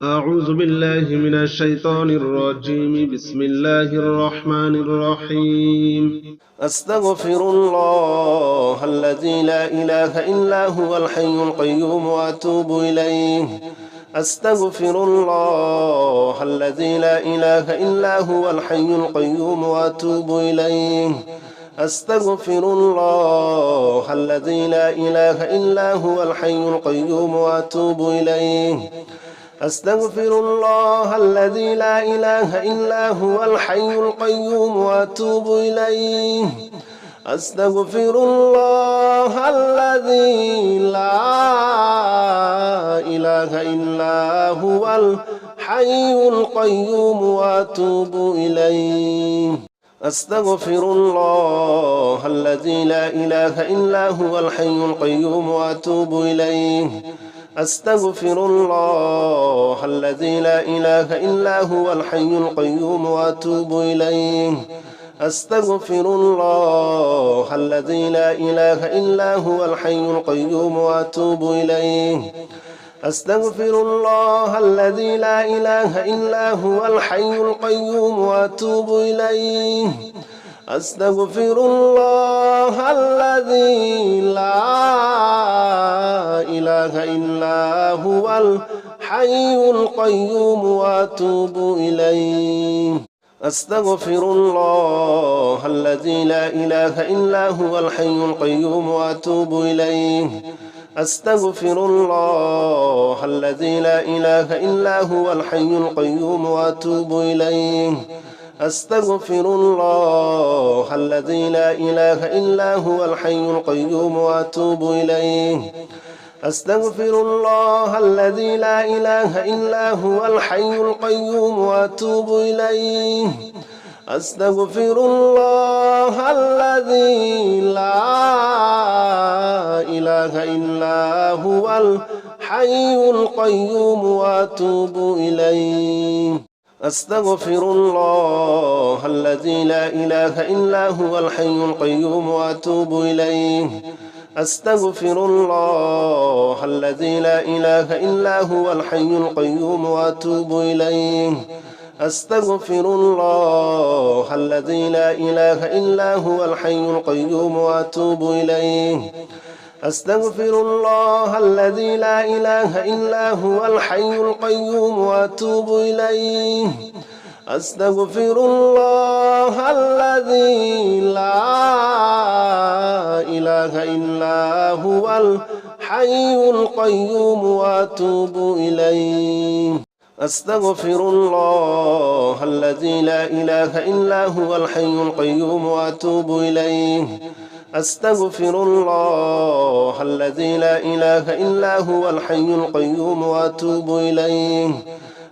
أعوذ بالله من الشيطان الرجيم. بسم الله الرحمن الرحيم. أستغفر الله الذي لا إله إلا هو الحي القيوم وأتوب إليه. أستغفر الله الذي لا إله إلا هو الحي القيوم وأتوب إليه. أستغفر الله الذي لا إله إلا هو الحي القيوم وأتوب إليه. أستغفر الله الذي لا إله إلا هو الحي القيوم وأتوب إليه. أستغفر الله الذي لا إله إلا هو الحي القيوم وأتوب إليه. أستغفر الله الذي لا إله إلا هو الحي القيوم وأتوب إليه. أستغفر الله الذي لا إله إلا هو الحي القيوم وأتوب إليه. أستغفر الله الذي لا إله إلا هو الحي القيوم وأتوب إليه. أستغفر الله الذي لا إله إلا هو الحي القيوم وأتوب إليه. أستغفر الله الذي لا إله إلا هو الحي القيوم وأتوب إليه. أستغفر الله الذي لا إله إلا هو الحي القيوم وأتوب إليه. أستغفر الله الذي لا إله إلا هو الحي القيوم وأتوب إليه. أستغفر الله الذي لا إله إلا هو الحي القيوم وأتوب إليه. أستغفر الله الذي لا إله إلا هو الحي القيوم وأتوب إليه. أستغفر الله الذي لا إله إلا هو الحي القيوم وأتوب إليه. أستغفر الله الذي لا إله إلا هو الحي القيوم وأتوب إليه. أستغفر الله الذي لا إله إلا هو الحي القيوم وأتوب إليه. أستغفر الله الذي لا إله إلا هو الحي القيوم وأتوب إليه. أستغفر الله الذي لا إله إلا هو الحي القيوم وأتوب إليه. أستغفر الله الذي لا إله إلا هو الحي القيوم وأتوب إليه. أستغفر الله الذي لا إله إلا هو الحي القيوم وأتوب إليه. أستغفر الله الذي لا إله إلا هو الحي القيوم وأتوب إليه.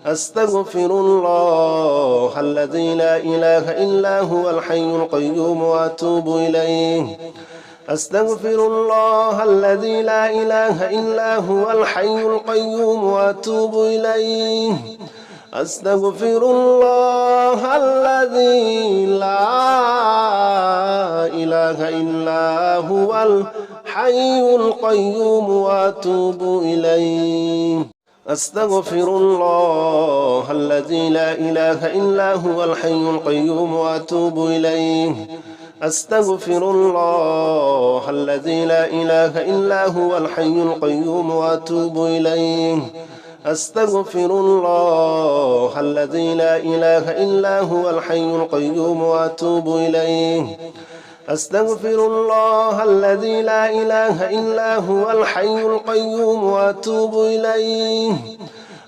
أستغفر الله الذي لا إله إلا هو الحي القيوم وأتوب إليه. أستغفر الله الذي لا إله إلا هو الحي القيوم وأتوب إليه. أستغفر الله الذي لا إله إلا هو الحي القيوم وأتوب إليه. أستغفر الله الذي لا إله إلا هو الحي القيوم وأتوب إليه. أستغفر الله الذي لا إله إلا هو الحي القيوم وأتوب إليه. أستغفر الله الذي لا إله إلا هو الحي القيوم وأتوب إليه. أستغفر الله الذي لا إله إلا هو الحي القيوم وأتوب إليه.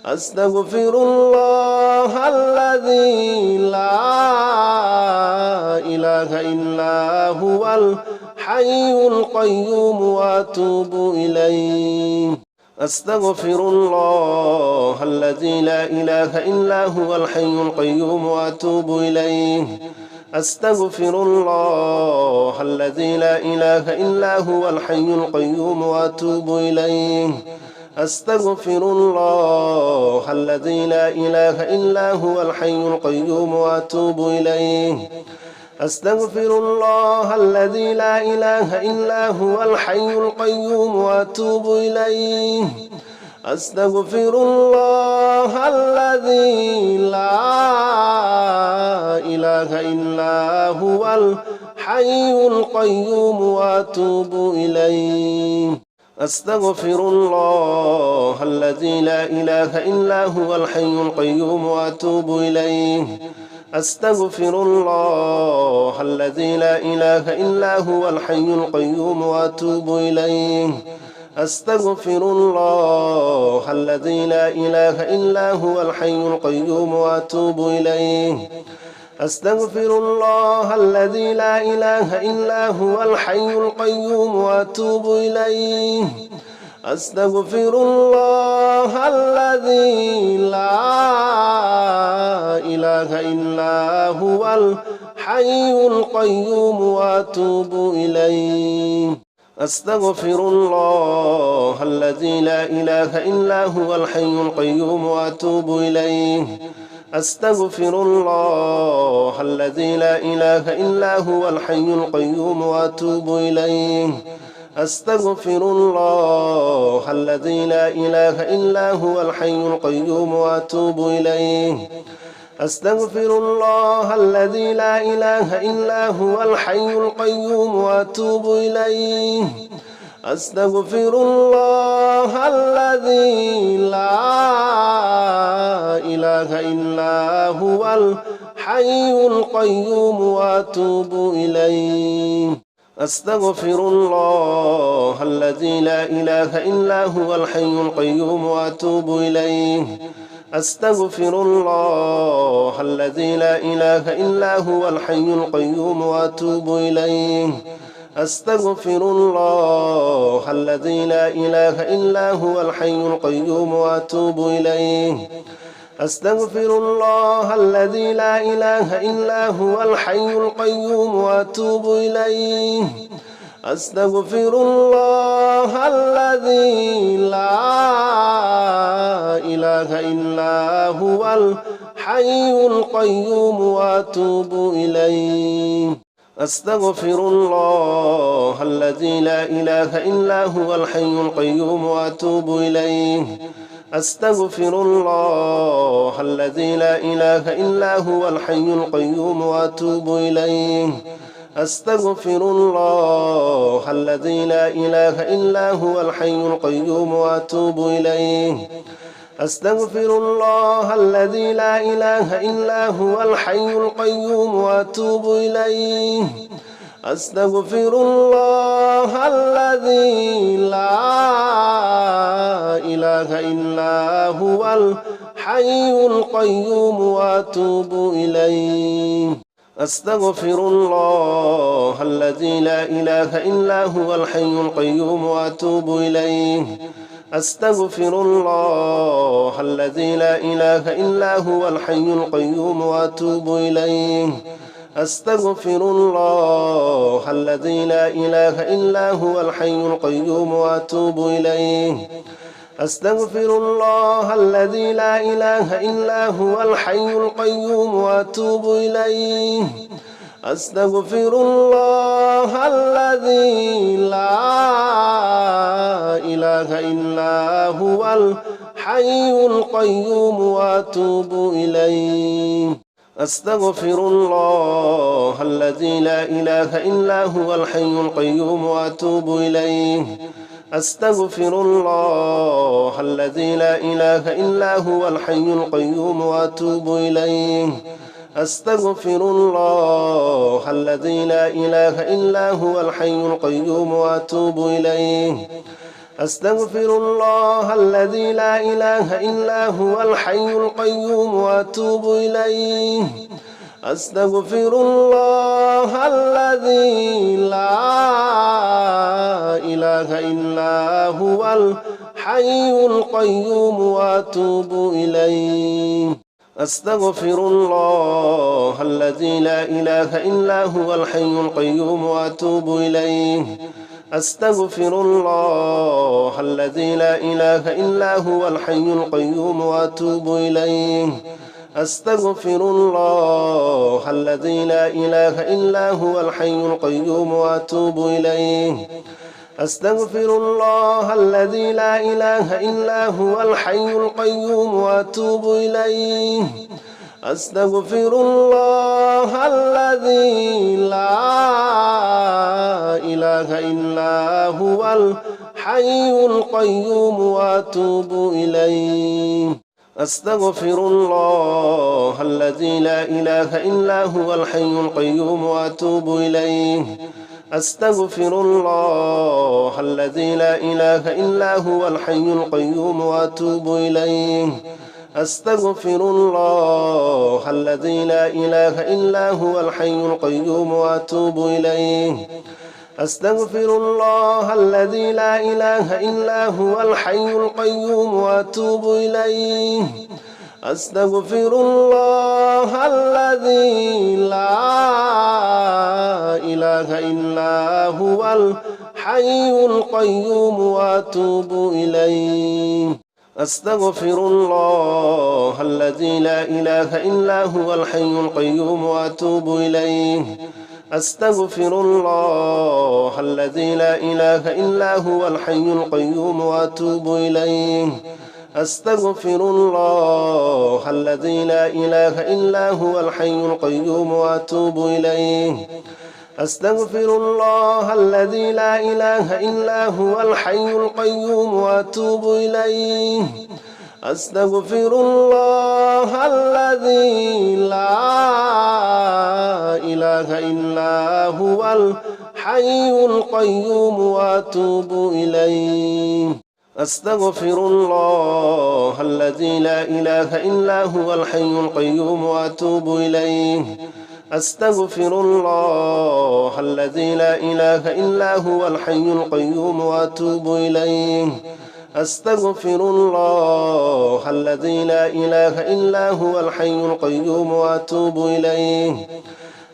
أستغفر الله الذي لا إله إلا هو الحي القيوم وأتوب إليه. أستغفر الله الذي لا إله إلا هو الحي القيوم وأتوب إليه. أستغفر الله الذي لا إله إلا هو الحي القيوم وأتوب إليه. أستغفر الله الذي لا إله إلا هو الحي القيوم وأتوب إليه. أستغفر الله الذي لا إله إلا هو الحي القيوم وأتوب إليه. أستغفر الله الذي لا إله إلا هو الحي القيوم وأتوب إليه أستغفر الله الذي لا إله إلا هو الحي القيوم وأتوب إليه أستغفر الله الذي لا إله إلا هو الحي القيوم وأتوب إليه أستغفر الله الذي لا إله إلا هو الحي القيوم وأتوب إليه أستغفر الله الذي لا إله إلا هو الحي القيوم وأتوب إليه أستغفر الله الذي لا إله إلا هو الحي القيوم وأتوب إليه أستغفر الله الذي لا إله إلا هو الحي القيوم وأتوب إليه أستغفر الله الذي لا إله إلا هو الحي القيوم وأتوب إليه أستغفر الله الذي لا إله إلا هو الحي القيوم وأتوب إليه أستغفر الله الذي لا إله إلا هو الحي القيوم وأتوب إليه أستغفر الله الذي لا إله إلا هو الحي القيوم وأتوب إليه أستغفر الله الذي لا إله إلا هو الحي القيوم وأتوب إليه أستغفر الله الذي لا إله إلا هو الحي القيوم وأتوب إليه أستغفر الله الذي لا إله إلا هو الحي القيوم وأتوب إليه أستغفر الله الذي لا إله إلا هو الحي القيوم وأتوب إليه أستغفر الله الذي لا إله إلا هو الحي القيوم وأتوب إليه أستغفر الله الذي لا إله إلا هو الحي القيوم وأتوب إليه أستغفر الله الذي لا إله إلا هو الحي القيوم وأتوب إليه أستغفر الله الذي لا إله إلا هو الحي القيوم وأتوب إليه أستغفر الله الذي لا إله إلا هو الحي القيوم وأتوب إليه أستغفر الله الذي لا إله إلا هو الحي القيوم وأتوب إليه أستغفر الله الذي لا إله إلا هو الحي القيوم وأتوب إليه أستغفر الله الذي لا إله إلا هو الحي القيوم وأتوب إليه أستغفر الله الذي لا إله إلا هو الحي القيوم وأتوب إليه أستغفر الله الذي لا إله إلا هو الحي القيوم وأتوب إليه أستغفر الله الذي لا إله إلا هو الحي القيوم وأتوب إليه أستغفر الله الذي لا إله إلا هو الحي القيوم وأتوب إليه أستغفر الله الذي لا إله إلا هو الحي القيوم وأتوب إليه أستغفر الله الذي لا إله إلا هو الحي القيوم وأتوب إليه أستغفر الله الذي لا إله إلا هو الحي القيوم وأتوب إليه أستغفر الله الذي لا إله إلا هو الحي القيوم وأتوب إليه أستغفر الله الذي لا إله إلا هو الحي القيوم وأتوب إليه أستغفر الله الذي لا إله إلا هو الحي القيوم وأتوب إليه أستغفر الله الذي لا إله إلا هو الحي القيوم وأتوب إليه أستغفر الله الذي لا إله إلا هو الحي القيوم وأتوب إليه أستغفر الله الذي لا إله إلا هو الحي القيوم وأتوب إليه أستغفر الله الذي لا إله إلا هو الحي القيوم وأتوب إليه أستغفر الله الذي لا إله إلا هو الحي القيوم وأتوب إليه أستغفر الله الذي لا إله إلا هو الحي القيوم وأتوب إليه أستغفر الله الذي لا إله إلا هو الحي القيوم وأتوب إليه أستغفر الله الذي لا إله إلا هو الحي القيوم وأتوب إليه أستغفر الله الذي لا إله إلا هو الحي القيوم وأتوب إليه أستغفر الله الذي لا إله إلا هو الحي القيوم وأتوب إليه أستغفر الله الذي لا إله إلا هو الحي القيوم وأتوب إليه أستغفر الله الذي لا إله إلا هو الحي القيوم وأتوب إليه أستغفر الله الذي لا إله إلا هو الحي القيوم وأتوب إليه أستغفر الله الذي لا إله إلا هو الحي القيوم وأتوب إليه أستغفر الله الذي لا إله إلا هو الحي القيوم وأتوب إليه أستغفر الله الذي لا إله إلا هو الحي القيوم وأتوب إليه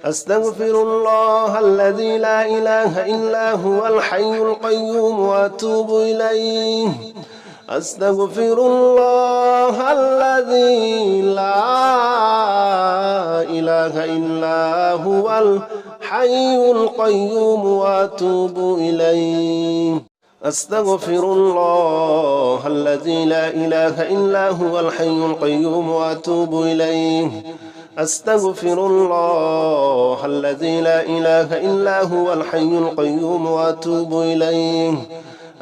أستغفر الله الذي لا إله إلا هو الحي القيوم وأتوب إليه أستغفر الله الذي لا إله إلا هو الحي القيوم وأتوب إليه أستغفر الله الذي لا إله إلا هو الحي القيوم وأتوب إليه أستغفر الله الذي لا إله إلا هو الحي القيوم وأتوب إليه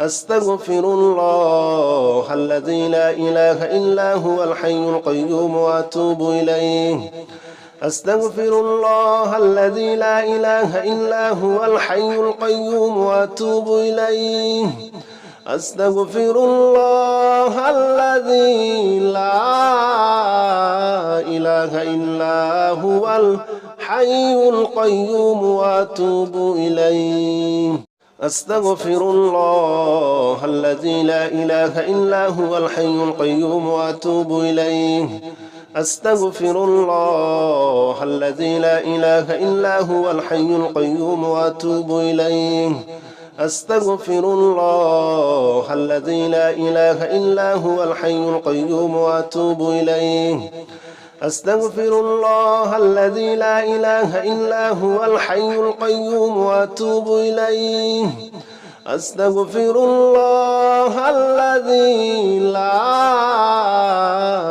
أستغفر الله الذي لا إله إلا هو الحي القيوم وأتوب إليه أستغفر الله الذي لا إله إلا هو الحي القيوم وأتوب إليه أستغفر الله الذي لا إله إلا هو الحي القيوم وأتوب إليه أستغفر الله الذي لا إله إلا هو الحي القيوم وأتوب إليه أستغفر الله الذي لا إله إلا هو الحي القيوم وأتوب إليه أستغفر الله الذي لا إله إلا هو الحي القيوم وأتوب إليه أستغفر الله الذي لا إله إلا هو الحي القيوم وأتوب إليه أستغفر الله الذي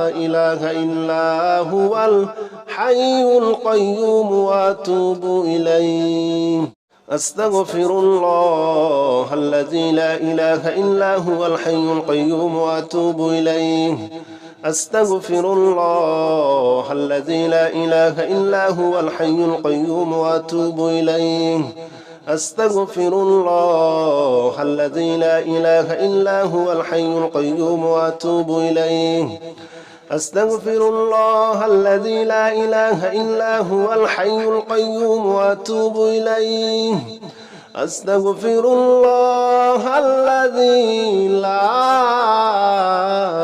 لا إله إلا هو الحي القيوم وأتوب إليه أستغفر الله الذي لا إله إلا هو الحي القيوم وأتوب إليه أستغفر الله الذي لا إله إلا هو الحي القيوم وأتوب إليه أستغفر الله الذي لا إله إلا هو الحي القيوم وأتوب إليه أستغفر الله الذي لا إله إلا هو الحي القيوم وأتوب إليه أستغفر الله الذي لا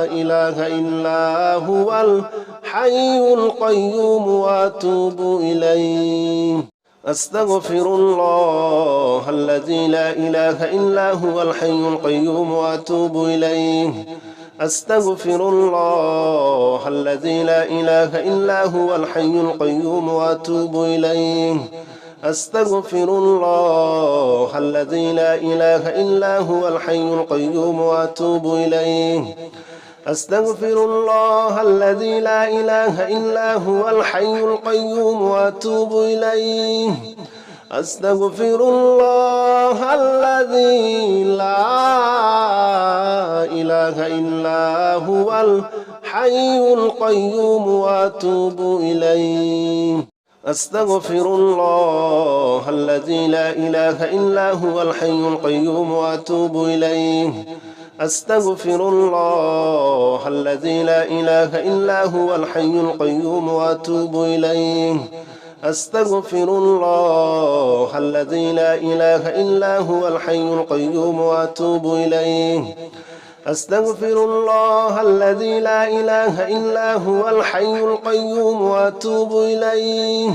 إله إلا هو الحي القيوم وأتوب إليه أستغفر الله الذي لا إله إلا هو الحي القيوم وأتوب إليه أستغفر الله الذي لا إله إلا هو الحي القيوم وأتوب إليه أستغفر الله الذي لا إله إلا هو الحي القيوم وأتوب إليه أستغفر الله الذي لا إله إلا هو الحي القيوم وأتوب إليه أستغفر الله الذي لا إله إلا هو الحي القيوم وأتوب إليه أستغفر الله الذي لا إله إلا هو الحي القيوم وأتوب إليه أستغفر الله الذي لا إله إلا هو الحي القيوم وأتوب إليه أستغفر الله الذي لا إله إلا هو الحي القيوم وأتوب إليه أستغفر الله الذي لا إله إلا هو الحي القيوم وأتوب إليه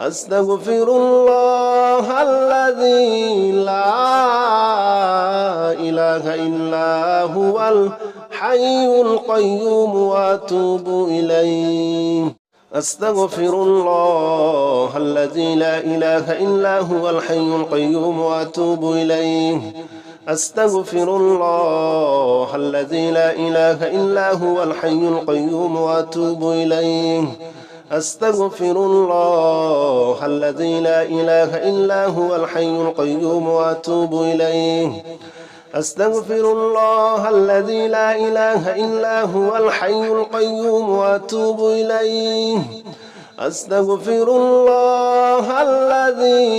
أستغفر الله الذي لا إله إلا هو الحي القيوم وأتوب إليه أستغفر الله الذي لا إله إلا هو الحي القيوم وأتوب إليه أستغفر الله الذي لا إله إلا هو الحي القيوم وأتوب إليه أستغفر الله الذي لا إله إلا هو الحي القيوم وأتوب إليه أستغفر الله الذي لا إله إلا هو الحي القيوم وأتوب إليه أستغفر الله الذي لا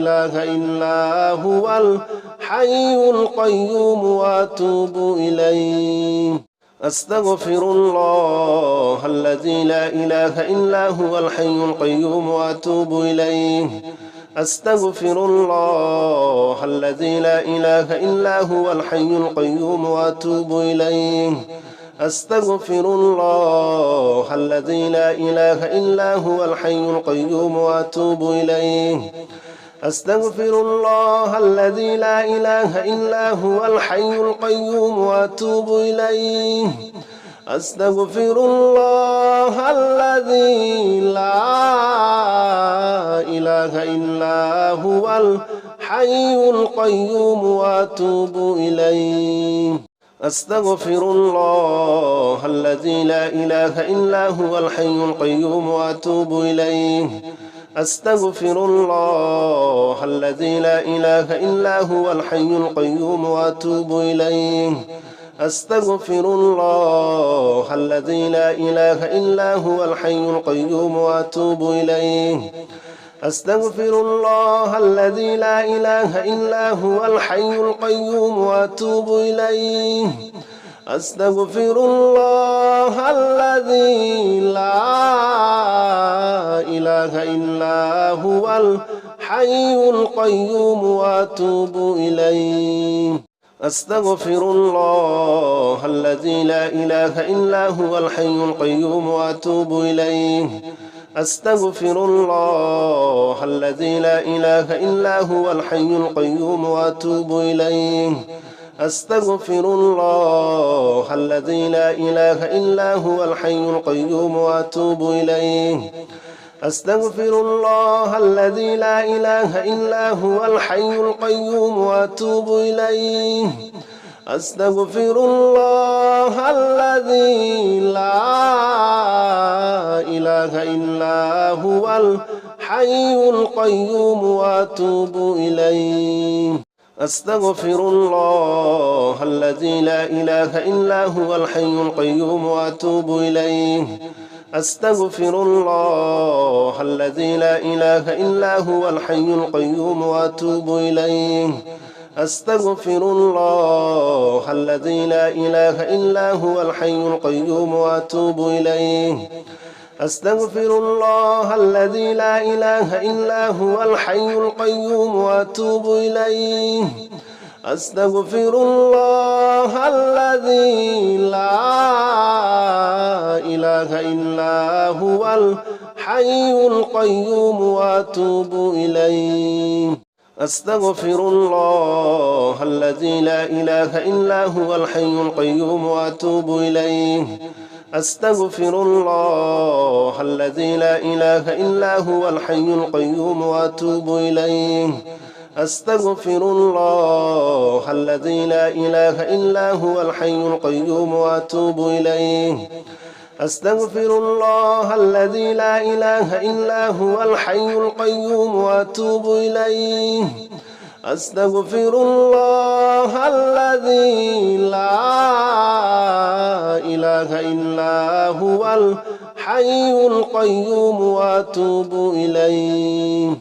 إله إلا هو الحي القيوم وأتوب إليه أستغفر الله الذي لا إله إلا هو الحي القيوم وأتوب إليه أستغفر الله الذي لا إله إلا هو الحي القيوم وأتوب إليه أستغفر الله الذي لا إله إلا هو الحي القيوم وأتوب إليه أستغفر الله الذي لا إله إلا هو الحي القيوم وأتوب إليه أستغفر الله الذي لا إله إلا هو الحي القيوم وأتوب إليه أستغفر الله الذي لا إله إلا هو الحي القيوم وأتوب إليه أستغفر الله الذي لا إله إلا هو الحي القيوم وأتوب إليه أستغفر الله الذي لا إله إلا هو الحي القيوم وأتوب إليه أستغفر الله الذي لا إله إلا هو الحي القيوم وأتوب إليه أستغفر الله الذي لا إله إلا هو الحي القيوم وأتوب إليه أستغفر الله الذي لا إله إلا هو الحي القيوم وأتوب إليه أستغفر الله الذي لا إله إلا هو الحي القيوم وأتوب إليه أستغفر الله الذي لا إله إلا هو الحي القيوم وأتوب إليه أستغفر الله الذي لا إله إلا هو الحي القيوم وأتوب إليه أستغفر الله الذي لا إله إلا هو الحي القيوم وأتوب إليه أستغفر الله الذي لا إله إلا هو الحي القيوم وأتوب إليه أستغفر الله الذي لا إله إلا هو الحي القيوم وأتوب إليه أستغفر الله الذي لا إله إلا هو الحي القيوم وأتوب إليه أستغفر الله الذي لا إله إلا هو الحي القيوم وأتوب إليه أستغفر الله الذي لا إله إلا هو الحي القيوم وأتوب إليه أستغفر الله الذي لا إله إلا هو الحي القيوم وأتوب إليه أستغفر الله الذي لا إله إلا هو الحي القيوم وأتوب إليه أستغفر الله الذي لا إله إلا هو الحي القيوم وأتوب إليه أستغفر الله الذي لا إله إلا هو الحي القيوم وأتوب إليه أستغفر الله الذي لا إله إلا هو الحي القيوم وأتوب إليه